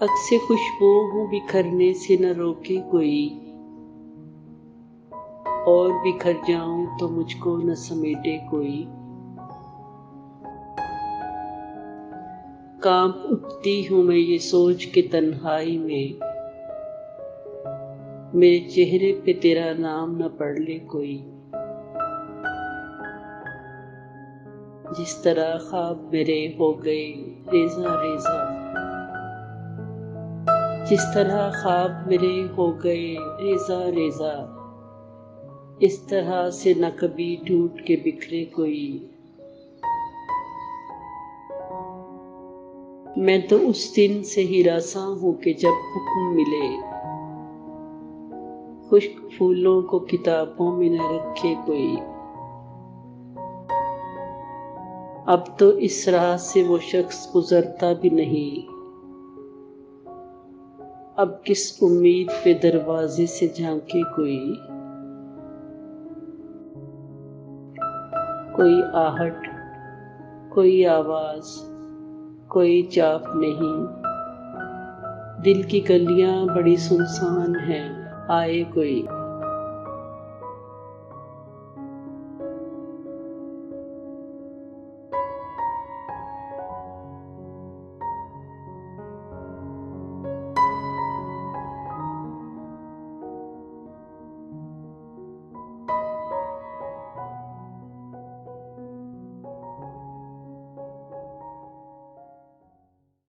अक्से खुशबू हूँ बिखरने से न रोके कोई, और बिखर जाऊं तो मुझको न समेटे कोई। कांप उठती हूँ मैं ये सोच के तन्हाई में, मेरे चेहरे पे तेरा नाम न पढ़ ले कोई। जिस तरह ख्वाब मेरे हो गए रेजा रेजा, जिस तरह ख्वाब मेरे हो गए रेजा रेजा, इस तरह से न कभी टूट के बिखरे कोई। मैं तो उस दिन से ही रासा हूँ कि जब हुक्म मिले, खुश्क फूलों को किताबों में न रखे कोई। अब तो इस राह से वो शख्स गुजरता भी नहीं, अब किस उम्मीद पे दरवाजे से झांके कोई। कोई आहट, कोई आवाज, कोई चाप नहीं, दिल की गलियां बड़ी सुनसान हैं, आए कोई।